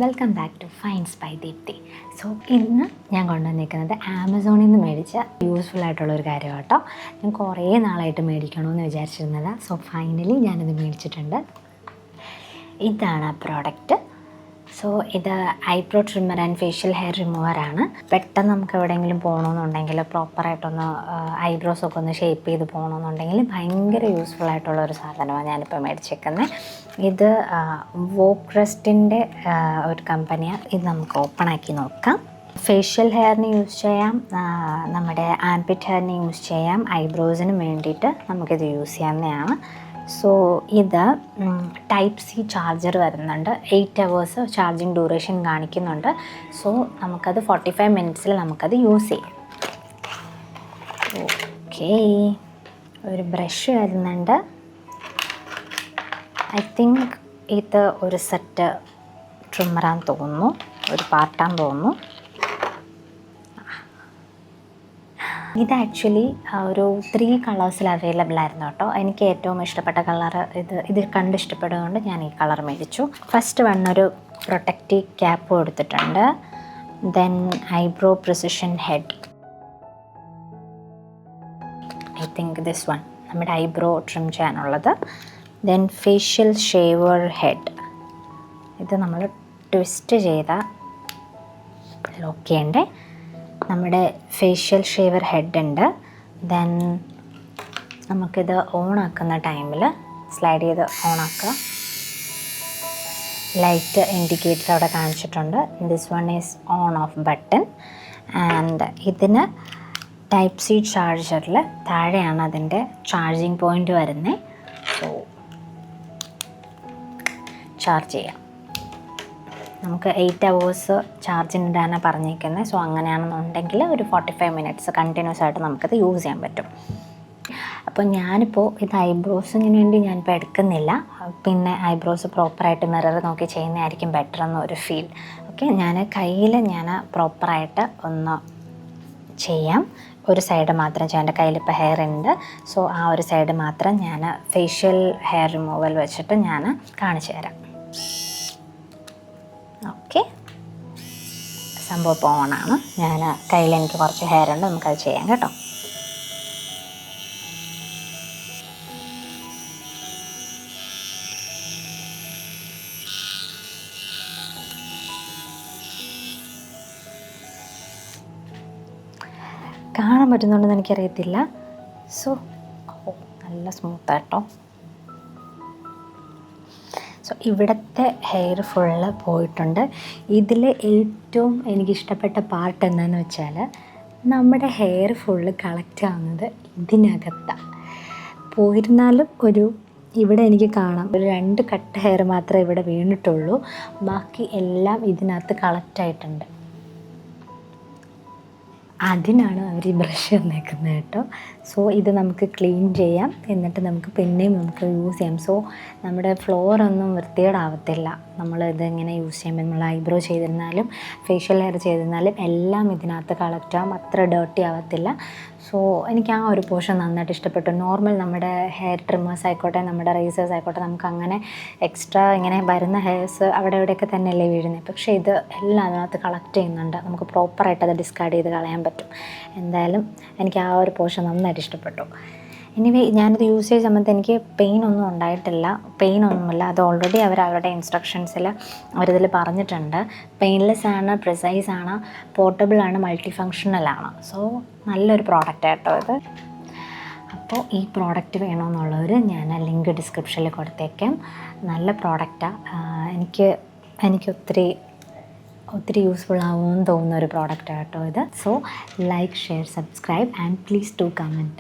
Welcome back to fines by Deepthi. So ഇന്ന് ഞാൻ കൊണ്ടുവന്നിരിക്കുന്നത് ആമസോണിൽ നിന്ന് മേടിച്ച യൂസ്ഫുൾ ആയിട്ടുള്ളൊരു കാര്യം കേട്ടോ. ഞാൻ കുറേ നാളായിട്ട് മേടിക്കണമെന്ന് വിചാരിച്ചിരുന്നത്. സോ ഫൈനലി ഞാനിത് മേടിച്ചിട്ടുണ്ട്. ഇതാണ് ആ പ്രോഡക്റ്റ്. സോ ഇത് eyebrow trimmer and facial hair റിമൂവറാണ്. പെട്ടെന്ന് നമുക്ക് എവിടെയെങ്കിലും പോകണമെന്നുണ്ടെങ്കിൽ പ്രോപ്പറായിട്ടൊന്ന് ഐബ്രോസൊക്കെ ഒന്ന് ഷേപ്പ് ചെയ്ത് പോകണമെന്നുണ്ടെങ്കിൽ ഭയങ്കര യൂസ്ഫുൾ ആയിട്ടുള്ളൊരു സാധനമാണ് ഞാനിപ്പോൾ മേടിച്ചേക്കുന്നത്. ഇത് വോക്രസ്റ്റിൻ്റെ ഒരു കമ്പനിയാണ്. ഇത് നമുക്ക് ഓപ്പൺ ആക്കി നോക്കാം. ഫേഷ്യൽ ഹെയറിന് യൂസ് ചെയ്യാം, നമ്മുടെ ആംപിറ്റ് ഹെയറിന് യൂസ് ചെയ്യാം, ഐബ്രോസിന് വേണ്ടിയിട്ട് നമുക്കിത് യൂസ് ചെയ്യാവുന്നതാണ്. സോ ഇത് ടൈപ്പ് സി ചാർജർ വരുന്നുണ്ട്. 8 hours ചാർജിങ് ഡ്യൂറേഷൻ കാണിക്കുന്നുണ്ട്. സോ നമുക്കത് 45 minutes നമുക്കത് യൂസ് ചെയ്യാം. ഓക്കേ, ഒരു ബ്രഷ് വരുന്നുണ്ട്. ഐ തിങ്ക് ഇത് ഒരു സെറ്റ് ട്രിമ്മറാന്ന് തോന്നുന്നു, ഒരു പാർട്ടാന്ന് തോന്നുന്നു. ഇത് ആക്ച്വലി ഒരു 3 കളേഴ്സിൽ അവൈലബിൾ ആയിരുന്നു കേട്ടോ. എനിക്ക് ഏറ്റവും ഇഷ്ടപ്പെട്ട കളർ ഇത് കണ്ട് ഇഷ്ടപ്പെടുന്നതുകൊണ്ട് ഞാൻ ഈ കളർ മേടിച്ചു. ഫസ്റ്റ് ഒരു പ്രൊട്ടക്റ്റീവ് ക്യാപ്പ് കൊടുത്തിട്ടുണ്ട്. Then eyebrow precision head, I think this one നമ്മുടെ ഐബ്രോ ട്രിം ചെയ്യാനുള്ളത്. ദെൻ ഫേഷ്യൽ ഷേവർ ഹെഡ്, ഇത് നമ്മൾ ട്വിസ്റ്റ് ചെയ്താൽ ലോക്ക് ചെയ്യണ്ടേ. നമ്മുടെ ഫേഷ്യൽ ഷേവർ ഹെഡ് ഉണ്ട്. ദെൻ നമുക്കിത് ഓണാക്കുന്ന ടൈമിൽ സ്ലൈഡ് ചെയ്ത് ഓണാക്കുക. ലൈറ്റ് ഇൻഡിക്കേറ്റർ അവിടെ കാണിച്ചിട്ടുണ്ട്. This one is on of button. And ഇതിന് ടൈപ്പ് സി ചാർജറിൽ താഴെയാണ് അതിൻ്റെ ചാർജിങ് പോയിൻ്റ് വരുന്നത്. സോ ചാർജ് ചെയ്യാം. നമുക്ക് 8 hours ചാർജിനിടാനാണ് പറഞ്ഞിരിക്കുന്നത്. സോ അങ്ങനെയാണെന്നുണ്ടെങ്കിൽ ഒരു 45 minutes കണ്ടിന്യൂസ് ആയിട്ട് നമുക്കത് യൂസ് ചെയ്യാൻ പറ്റും. അപ്പോൾ ഞാനിപ്പോൾ ഇത് ഐബ്രോസിന് വേണ്ടി ഞാനിപ്പോൾ എടുക്കുന്നില്ല. പിന്നെ ഐബ്രോസ് പ്രോപ്പറായിട്ട് മിറർ നോക്കി ചെയ്യുന്നതായിരിക്കും ബെറ്റർ എന്നൊരു ഫീൽ. ഓക്കെ, ഞാൻ കയ്യിൽ പ്രോപ്പറായിട്ട് ഒന്ന് ചെയ്യാം. ഒരു സൈഡ് മാത്രം ചെയ്യാം. എൻ്റെ കയ്യിലിപ്പോൾ ഹെയർ ഉണ്ട്. സോ ആ ഒരു സൈഡ് മാത്രം ഞാൻ ഫേഷ്യൽ ഹെയർ റിമൂവൽ വെച്ചിട്ട് ഞാൻ കാണിച്ചു തരാം. ഓക്കെ, സംഭവം ഇപ്പോൾ ഓണാണ്. ഞാൻ കയ്യിൽ എനിക്ക് കുറച്ച് ഹെയർ ഉണ്ട്, നമുക്കത് ചെയ്യാം കേട്ടോ. കാണാൻ പറ്റുന്നുണ്ടെന്ന് എനിക്കറിയത്തില്ല. സോ നല്ല സ്മൂത്താട്ടോ. സോ ഇവിടുത്തെ ഹെയർ ഫുള്ള് പോയിട്ടുണ്ട്. ഇതിൽ ഏറ്റവും എനിക്കിഷ്ടപ്പെട്ട പാർട്ട് എന്താണെന്ന് വെച്ചാൽ നമ്മുടെ ഹെയർ ഫുള്ള് കളക്റ്റ് ആവുന്നത് ഇതിനകത്താണ്. പോയിരുന്നാലും ഇവിടെ എനിക്ക് കാണാം ഒരു 2 കട്ട് ഹെയർ മാത്രമേ ഇവിടെ വീണിട്ടുള്ളൂ. ബാക്കി എല്ലാം ഇതിനകത്ത് കളക്റ്റായിട്ടുണ്ട്. അതിനാണ് അവർ ഈ ബ്രഷ് തന്നേക്കുന്നത് കേട്ടോ. സോ ഇത് നമുക്ക് ക്ലീൻ ചെയ്യാം, എന്നിട്ട് നമുക്ക് പിന്നെയും നമുക്ക് യൂസ് ചെയ്യാം. സോ നമ്മുടെ ഫ്ലോറൊന്നും വൃത്തികേടാവത്തില്ല. നമ്മളിതിങ്ങനെ യൂസ് ചെയ്യുമ്പോൾ നമ്മൾ ഐബ്രോ ചെയ്തിരുന്നാലും ഫേഷ്യൽ ഹെയർ ചെയ്തിരുന്നാലും എല്ലാം ഇതിനകത്ത് കളക്റ്റ് ആവും, അത്ര ഡേർട്ടി ആവത്തില്ല. സോ എനിക്ക് ആ ഒരു പോർഷൻ നന്നായിട്ട് ഇഷ്ടപ്പെട്ടു. നോർമൽ നമ്മുടെ ഹെയർ ട്രിമ്മേഴ്സ് ആയിക്കോട്ടെ, നമ്മുടെ റേസേഴ്സ് ആയിക്കോട്ടെ, നമുക്ക് അങ്ങനെ എക്സ്ട്രാ ഇങ്ങനെ വരുന്ന ഹെയർസ് അവിടെ ഇവിടെയൊക്കെ തന്നെയല്ലേ വീഴുന്നത്. പക്ഷേ ഇത് എല്ലാം അതിനകത്ത് കളക്ട് ചെയ്യുന്നുണ്ട്. നമുക്ക് പ്രോപ്പറായിട്ട് അത് ഡിസ്കാർഡ് ചെയ്ത് കളയാൻ പറ്റും. എന്തായാലും എനിക്ക് ആ ഒരു പോർഷൻ നന്നായിട്ട് ഇഷ്ടപ്പെട്ടു. എനിവേ ഞാനിത് യൂസ് ചെയ്ത സമയത്ത് എനിക്ക് പെയിനൊന്നും ഉണ്ടായിട്ടില്ല. പെയിനൊന്നുമില്ല. അത് ഓൾറെഡി അവരുടെ ഇൻസ്ട്രക്ഷൻസിൽ അവരിതിൽ പറഞ്ഞിട്ടുണ്ട്. പെയിൻലെസ് ആണ്, പ്രിസൈസ് ആണ്, പോർട്ടബിൾ ആണ്, മൾട്ടി ഫങ്ഷണലാണ്. സോ നല്ലൊരു പ്രോഡക്റ്റ് കേട്ടോ ഇത്. അപ്പോൾ ഈ പ്രോഡക്റ്റ് വേണമെന്നുള്ളവർ ഞാൻ ലിങ്ക് ഡിസ്ക്രിപ്ഷനിൽ കൊടുത്തേക്കാം. നല്ല പ്രോഡക്റ്റാണ്. എനിക്ക് ഒത്തിരി യൂസ്ഫുൾ ആവുമെന്ന് തോന്നുന്ന ഒരു പ്രോഡക്റ്റ് കേട്ടോ ഇത്. So like, share, subscribe and please do comment.